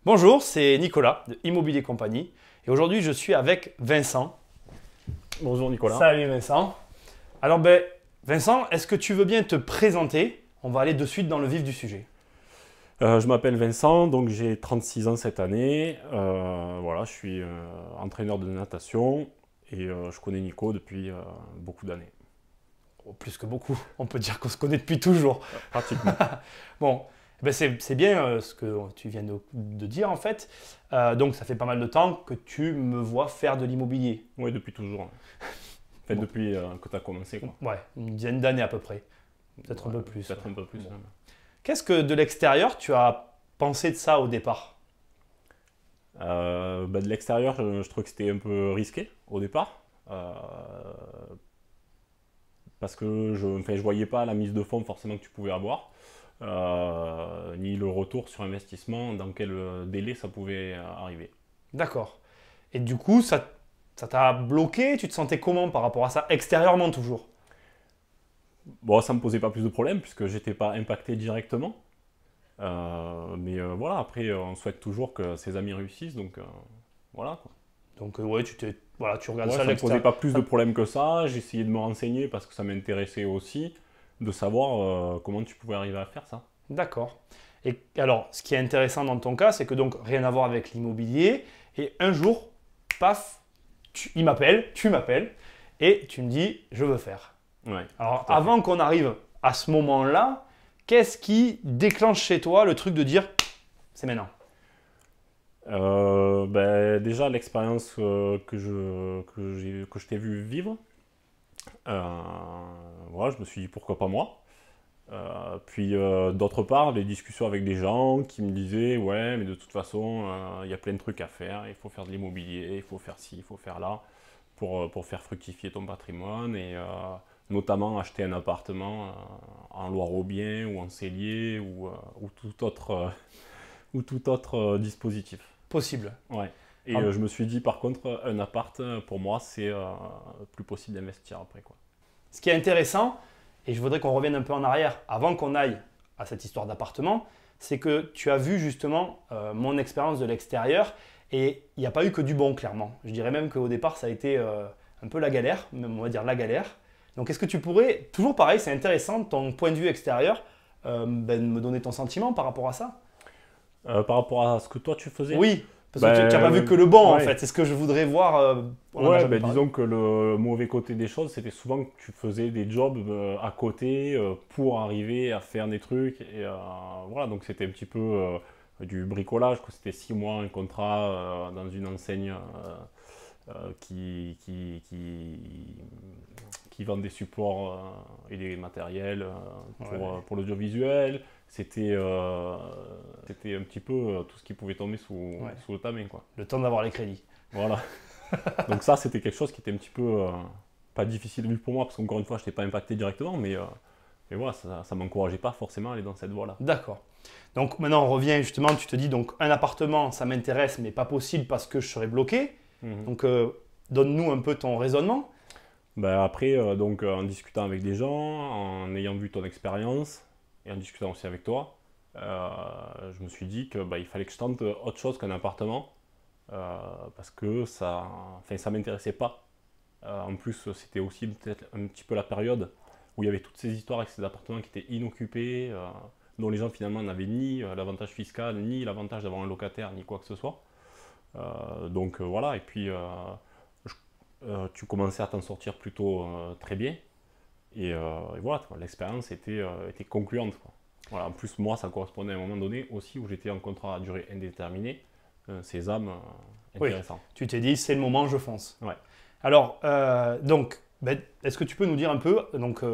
Bonjour, c'est Nicolas de Immobilier Compagnie et aujourd'hui je suis avec Vincent. Bonjour Nicolas. Salut Vincent. Alors Vincent, est-ce que tu veux bien te présenter? On va aller de suite dans le vif du sujet. Je m'appelle Vincent, donc j'ai 36 ans cette année. Voilà, je suis entraîneur de natation et je connais Nico depuis beaucoup d'années. Oh, plus que beaucoup, on peut dire qu'on se connaît depuis toujours. Pratiquement. Bon, c'est bien ce que tu viens de dire en fait. Donc ça fait pas mal de temps que tu me vois faire de l'immobilier. Oui, depuis toujours. En fait, Bon. depuis que tu as commencé, quoi. Ouais, une dizaine d'années à peu près. Peut-être un peu plus. Peut-être un peu plus. Bon. Même. Qu'est-ce que de l'extérieur tu as pensé de ça au départ? De l'extérieur, je trouvais que c'était un peu risqué au départ. Parce que je voyais pas la mise de fonds forcément que tu pouvais avoir. Ni le retour sur investissement, dans quel délai ça pouvait arriver. D'accord. Et du coup, ça t'a bloqué? Tu te sentais comment par rapport à ça? Extérieurement toujours? Bon, ça me posait pas plus de problèmes puisque j'étais pas impacté directement. Voilà, après, on souhaite toujours que ses amis réussissent, donc voilà, quoi. Donc ouais, voilà, tu regardes Ouais, ça à ça me posait l'extérieur. pas plus de problèmes que ça. J'ai essayé de me renseigner parce que ça m'intéressait aussi de savoir comment tu pouvais arriver à faire ça. D'accord. Et alors, ce qui est intéressant dans ton cas, c'est que donc rien à voir avec l'immobilier. Et un jour, paf, il m'appelle, tu m'appelles, et tu me dis, je veux faire. Ouais, Alors, tout à fait. avant qu'on arrive à ce moment-là, qu'est-ce qui déclenche chez toi le truc de dire, c'est maintenant? Déjà, l'expérience que je t'ai vu vivre, voilà, je me suis dit pourquoi pas moi. D'autre part, des discussions avec des gens qui me disaient ouais, mais de toute façon, il y a plein de trucs à faire, il faut faire de l'immobilier, il faut faire ci, il faut faire là, pour faire fructifier ton patrimoine et notamment acheter un appartement en Loire-Aubien ou en Cellier ou tout autre dispositif. Possible. Ouais. Et Ah, je me suis dit par contre, un appart, pour moi, c'est plus possible d'investir après, quoi. ce qui est intéressant, et je voudrais qu'on revienne un peu en arrière avant qu'on aille à cette histoire d'appartement, c'est que tu as vu justement mon expérience de l'extérieur et il n'y a pas eu que du bon, clairement. Je dirais même qu'au départ, ça a été un peu la galère, même on va dire la galère. Donc, est-ce que tu pourrais, toujours pareil, c'est intéressant, ton point de vue extérieur, me donner ton sentiment par rapport à ça? Par rapport à ce que toi tu faisais, Oui, parce que tu n'as pas vu que le bon en ouais. fait, c'est ce que je voudrais voir, on n'en a Ouais, jamais parlé. disons que le mauvais côté des choses, c'était souvent que tu faisais des jobs à côté pour arriver à faire des trucs. Et voilà, donc c'était un petit peu du bricolage, quoi. C'était 6 mois, un contrat dans une enseigne euh, qui, qui, qui, qui vend des supports et des matériels Ouais. pour l'audiovisuel. C'était un petit peu tout ce qui pouvait tomber Ouais. sous le tamis, quoi. Le temps d'avoir les crédits. Voilà. Donc ça, c'était quelque chose qui était un petit peu pas difficile de vivre pour moi, parce qu'encore une fois, je n'étais pas impacté directement, mais voilà, ça ne m'encourageait pas forcément à aller dans cette voie-là. D'accord. Donc maintenant on revient justement, tu te dis donc un appartement ça m'intéresse mais pas possible parce que je serais bloqué. Mhm. Donc donne-nous un peu ton raisonnement. Ben après, en discutant avec des gens, en ayant vu ton expérience, et en discutant aussi avec toi, je me suis dit que il fallait que je tente autre chose qu'un appartement, parce que ça m'intéressait pas. En plus, c'était aussi peut-être un petit peu la période où il y avait toutes ces histoires avec ces appartements qui étaient inoccupés, dont les gens finalement n'avaient ni l'avantage fiscal, ni l'avantage d'avoir un locataire, ni quoi que ce soit. Voilà, et puis je- tu commençais à t'en sortir plutôt très bien. Et voilà, quoi, l'expérience était concluante, quoi. Voilà, en plus, moi, ça correspondait à un moment donné aussi où j'étais en contrat à durée indéterminée. Sésame, Oui, intéressant. tu t'es dit c'est le moment, je fonce. Ouais. Alors est-ce que tu peux nous dire un peu donc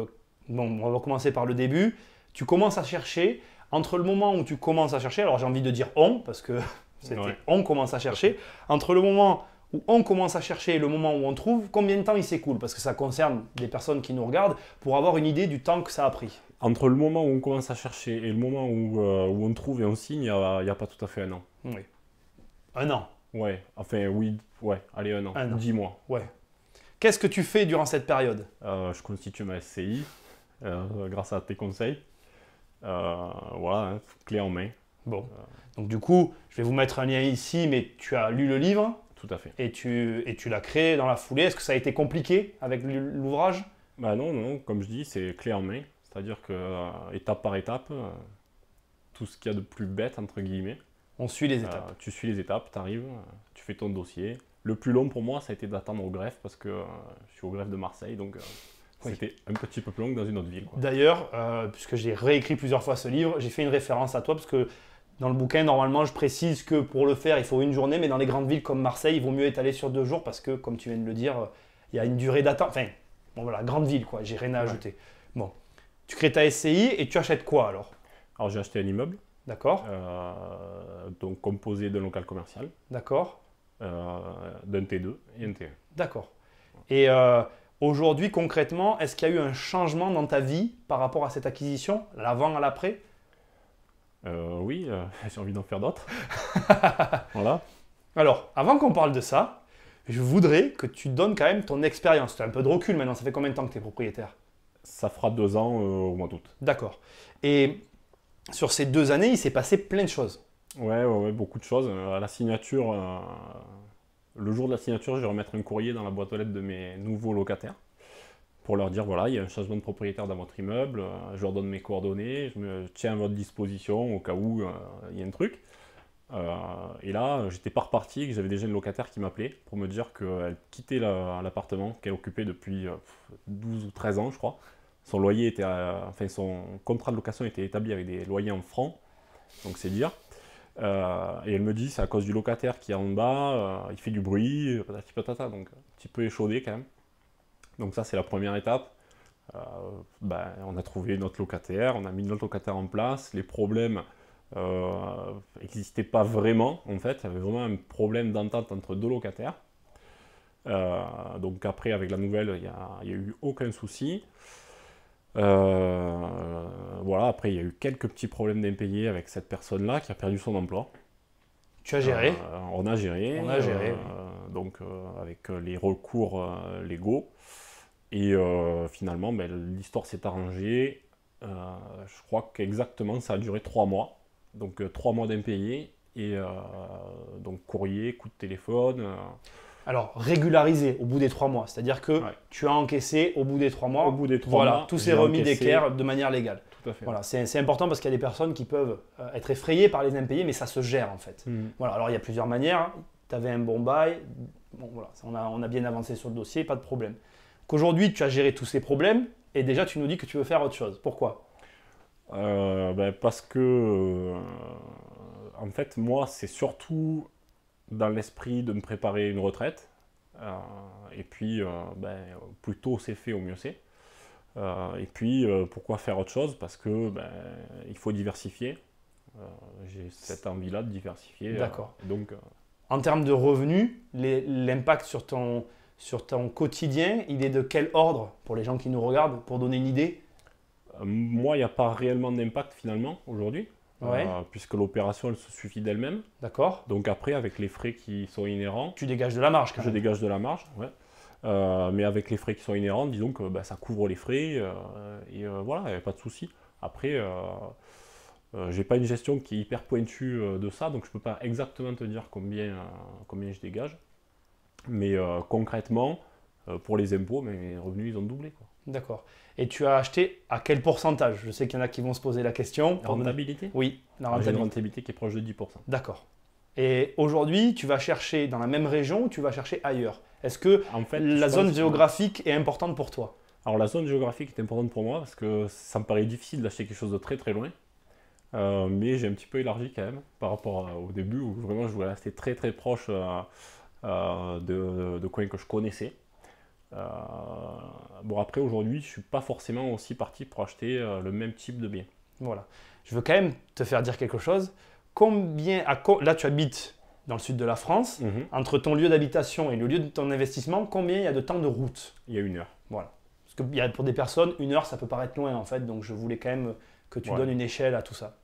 bon, on va commencer par le début. Tu commences à chercher entre le moment où tu commences à chercher, alors j'ai envie de dire on parce que c'était Ouais. on commence à chercher, entre le moment où on commence à chercher et le moment où on trouve, combien de temps il s'écoule? Parce que ça concerne des personnes qui nous regardent pour avoir une idée du temps que ça a pris. Entre le moment où on commence à chercher et le moment où on trouve et on signe, il y a pas tout à fait un an. Oui. Un an. Ouais, enfin oui, ouais, allez, un an, Un an. 10 mois. Ouais. Qu'est-ce que tu fais durant cette période? Je constitue ma SCI grâce à tes conseils. Voilà, hein, clé en main. Bon. Donc du coup, je vais vous mettre un lien ici, mais tu as lu le livre Tout à fait. et tu l'as créé dans la foulée. Est-ce que ça a été compliqué avec l'ouvrage? Bah non, non, comme je dis, c'est clé en main. C'est-à-dire que étape par étape, tout ce qu'il y a de plus bête, entre guillemets, On suit les étapes. tu suis les étapes, tu arrives, tu fais ton dossier. Le plus long pour moi, ça a été d'attendre au greffe parce que je suis au greffe de Marseille, donc Oui. c'était un petit peu plus long que dans une autre ville, quoi. D'ailleurs, puisque j'ai réécrit plusieurs fois ce livre, j'ai fait une référence à toi parce que dans le bouquin, normalement, je précise que pour le faire, il faut une journée, mais dans les grandes villes comme Marseille, il vaut mieux étaler sur 2 jours parce que, comme tu viens de le dire, il y a une durée d'attente. Enfin, bon voilà, grande ville, quoi, j'ai rien à ajouter. Bon, tu crées ta SCI et tu achètes quoi alors? Alors j'ai acheté un immeuble, D'accord, donc composé d'un local commercial, d'accord, d'un T2 et un T1. d'accord. Et aujourd'hui, concrètement, est-ce qu'il y a eu un changement dans ta vie par rapport à cette acquisition, l'avant à l'après? Oui, j'ai envie d'en faire d'autres. Voilà. Alors, avant qu'on parle de ça, je voudrais que tu donnes quand même ton expérience. Tu as un peu de recul maintenant, ça fait combien de temps que tu es propriétaire? Ça fera 2 ans au mois d'août. D'accord. Et sur ces 2 années, il s'est passé plein de choses. Ouais, beaucoup de choses. À la signature, le jour de la signature, je vais remettre un courrier dans la boîte aux lettres de mes nouveaux locataires pour leur dire voilà, il y a un changement de propriétaire dans votre immeuble, je leur donne mes coordonnées, je me tiens à votre disposition au cas où il y a un truc. Et là, j'étais pas reparti, que j'avais déjà une locataire qui m'appelait pour me dire qu'elle quittait l'appartement qu'elle occupait depuis 12 ou 13 ans, je crois. Son loyer était, son contrat de location était établi avec des loyers en francs, donc c'est dire. Et elle me dit c'est à cause du locataire qui est en bas, il fait du bruit, patati patata, donc un petit peu échaudé quand même. Donc ça c'est la première étape. On a trouvé notre locataire, on a mis notre locataire en place, les problèmes n'existaient pas vraiment en fait, il y avait vraiment un problème d'entente entre 2 locataires. Donc après avec la nouvelle il n'y a eu aucun souci. Voilà, après il y a eu quelques petits problèmes d'impayés avec cette personne-là qui a perdu son emploi. Tu as géré? On a géré. On a géré. Donc avec les recours légaux. Et finalement, l'histoire s'est arrangée. Je crois qu'exactement ça a duré 3 mois. Donc 3 mois d'impayés. Et donc courrier, coup de téléphone. Alors, régularisé au bout des 3 mois. C'est-à-dire que tu as encaissé au bout des 3 mois. Au bout des 3 mois, tout s'est remis d'équerre de manière légale. Tout à fait. Voilà, c'est important parce qu'il y a des personnes qui peuvent être effrayées par les impayés, mais ça se gère en fait. Voilà, alors il y a plusieurs manières. Tu avais un bon bail. Bon, voilà, on a bien avancé sur le dossier, pas de problème. Qu'aujourd'hui, tu as géré tous ces problèmes et déjà tu nous dis que tu veux faire autre chose. Pourquoi? Parce que, en fait, moi, c'est surtout dans l'esprit de me préparer une retraite. Et puis, plus tôt c'est fait, au mieux c'est. Et puis, pourquoi faire autre chose? Parce que il faut diversifier. J'ai cette envie-là de diversifier. D'accord. Donc, en termes de revenus, l'impact sur ton quotidien, il est de quel ordre pour les gens qui nous regardent, pour donner une idée? Moi, il n'y a pas réellement d'impact finalement aujourd'hui. Ouais. Puisque l'opération elle se suffit d'elle-même. D'accord. Donc après, avec les frais qui sont inhérents, Tu dégages de la marge quand je même. dégage de la marge, ouais. Mais avec les frais qui sont inhérents, disons que ça couvre les frais et voilà, il n'y a pas de souci. Après, j'ai pas une gestion qui est hyper pointue de ça, donc je peux pas exactement te dire combien je dégage. Mais concrètement, pour les impôts, mes revenus ils ont doublé, quoi. D'accord. Et tu as acheté à quel pourcentage? Je sais qu'il y en a qui vont se poser la question. La rentabilité? Oui, la J'ai une rentabilité. rentabilité qui est proche de 10%. D'accord. Et aujourd'hui, tu vas chercher dans la même région ou tu vas chercher ailleurs? Est-ce que En fait, la je zone pense que- géographique est importante pour toi? Alors la zone géographique est importante pour moi parce que ça me paraît difficile d'acheter quelque chose de très très loin. Mais j'ai un petit peu élargi quand même par rapport au début où vraiment je voulais rester très très proche de coins que je connaissais. Bon après aujourd'hui je suis pas forcément aussi parti pour acheter le même type de bien. Voilà. Je veux quand même te faire dire quelque chose. Là, tu habites dans le sud de la France. Entre ton lieu d'habitation et le lieu de ton investissement, combien il y a de temps de route? Il y a 1 heure. Voilà. Parce que pour des personnes, 1 heure, ça peut paraître loin en fait. Donc, je voulais quand même que tu donnes une échelle à tout ça.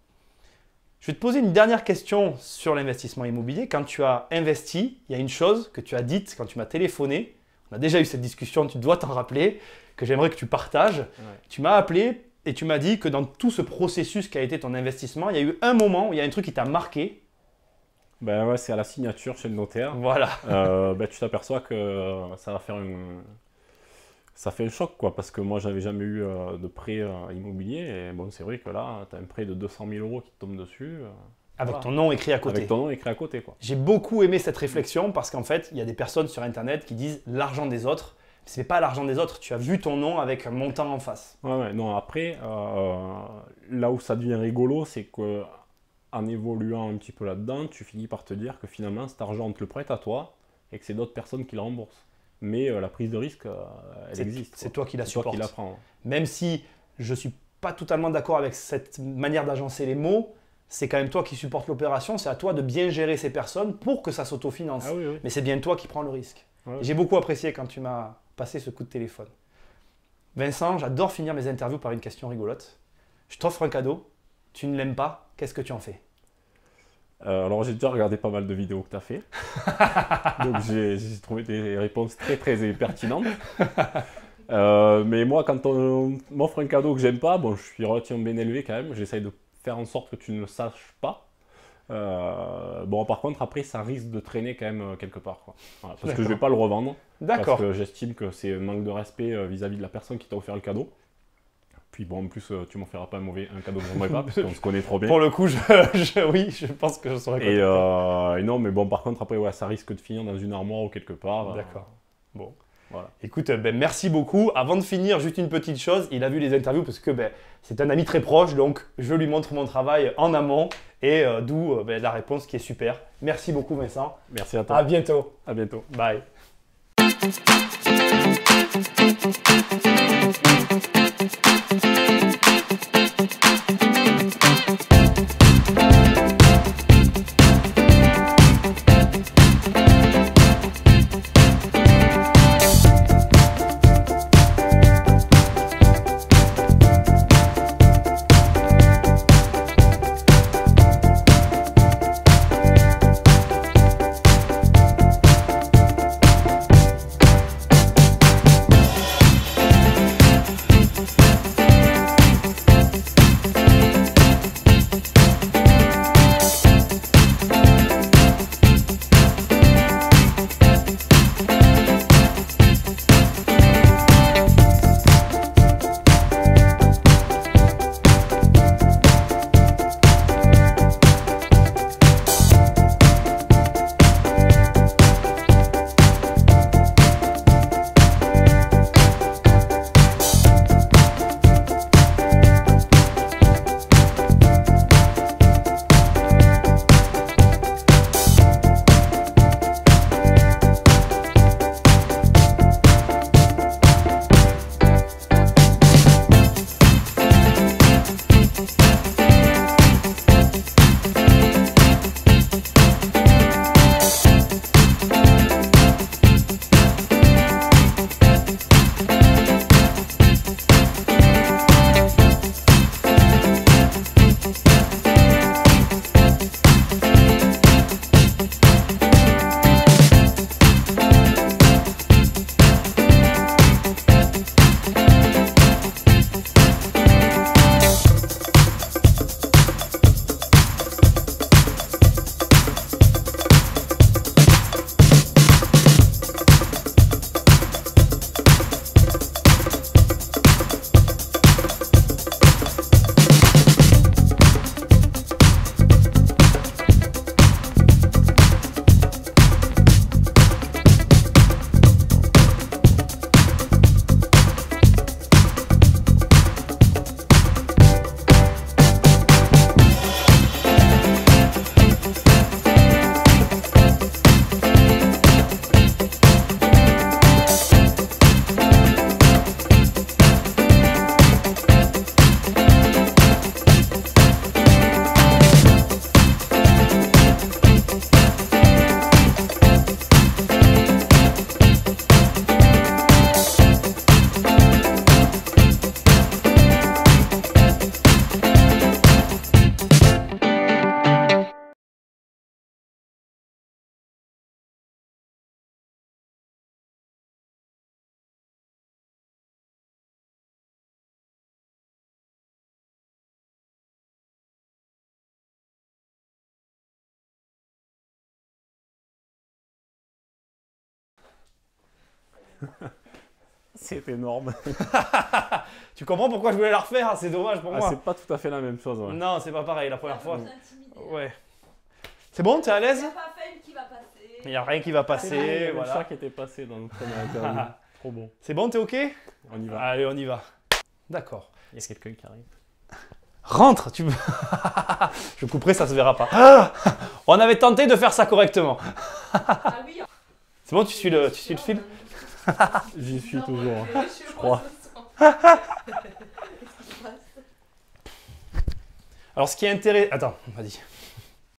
Je vais te poser une dernière question sur l'investissement immobilier. Quand tu as investi, il y a une chose que tu as dite quand tu m'as téléphoné. On a déjà eu cette discussion, tu dois t'en rappeler, que j'aimerais que tu partages. Ouais. Tu m'as appelé Et tu m'as dit que dans tout ce processus qui a été ton investissement, il y a eu un moment où il y a un truc qui t'a marqué. Ben ouais, c'est à la signature chez le notaire. Voilà. Ben, tu t'aperçois que ça va faire ça fait un choc, quoi, parce que moi, j'avais jamais eu de prêt immobilier. Et bon, c'est vrai que là, tu as un prêt de 200 000 € qui te tombe dessus. Avec voilà. ton nom écrit à côté. Avec ton nom écrit à côté, quoi. J'ai beaucoup aimé cette réflexion parce qu'en fait, il y a des personnes sur Internet qui disent l'argent des autres. Ce n'est pas l'argent des autres, tu as vu ton nom avec un montant en face. Ouais, non, après, là où ça devient rigolo, c'est que en évoluant un petit peu là-dedans, tu finis par te dire que finalement, cet argent, on te le prête à toi et que c'est d'autres personnes qui le remboursent. Mais la prise de risque, elle existe. C'est toi qui la supportes. C'est toi qui la prends. Même si je ne suis pas totalement d'accord avec cette manière d'agencer les mots, c'est quand même toi qui supportes l'opération. C'est à toi de bien gérer ces personnes pour que ça s'autofinance. Ah oui, oui. Mais c'est bien toi qui prends le risque. Ouais. J'ai beaucoup apprécié quand tu m'as passé ce coup de téléphone. Vincent, j'adore finir mes interviews par une question rigolote. Je t'offre un cadeau, tu ne l'aimes pas, qu'est-ce que tu en fais? Alors j'ai déjà regardé pas mal de vidéos que tu as fait. Donc j'ai trouvé des réponses très très pertinentes. Mais moi, quand on m'offre un cadeau que j'aime pas, bon, je suis relativement bien élevé quand même. J'essaye de faire en sorte que tu ne le saches pas. Bon, par contre, après, ça risque de traîner quand même quelque part, quoi. Voilà, parce que je vais pas le revendre. D'accord. Parce que j'estime que c'est un manque de respect vis-à-vis de la personne qui t'a offert le cadeau. Puis bon, en plus, tu m'offriras pas un cadeau que j'aimerais pas, parce qu'on se connaît trop bien. Pour le coup, oui, je pense que je saurais quoi. Et non, mais bon, par contre, après, ouais, ça risque de finir dans une armoire ou quelque part. D'accord. Bon. Voilà. Écoute, merci beaucoup. Avant de finir, juste une petite chose. Il a vu les interviews parce que c'est un ami très proche, donc je lui montre mon travail en amont et d'où la réponse qui est super. Merci beaucoup, Vincent. Merci à toi. À bientôt. À bientôt. Bye. C'est énorme. Tu comprends pourquoi je voulais la refaire? C'est dommage pour moi. C'est pas tout à fait la même chose. Ouais. Non, c'est pas pareil la première fois. Vous intimidez. Ouais. C'est bon, t'es à Il l'aise? n'y a pas Fame qui va passer. Il n'y a rien qui va Il y passer, avait le voilà. chat qui était passé dans notre première interview. Trop bon. C'est bon, t'es ok? On y va. Allez, on y va. D'accord. Il y a quelqu'un qui arrive. Rentre, tu peux. Je couperai, ça se verra pas. On avait tenté de faire ça correctement. Ah oui. C'est bon, tu suis le fil? J'y suis toujours. Je crois. Alors, ce qui est intéressant. Attends, vas-y.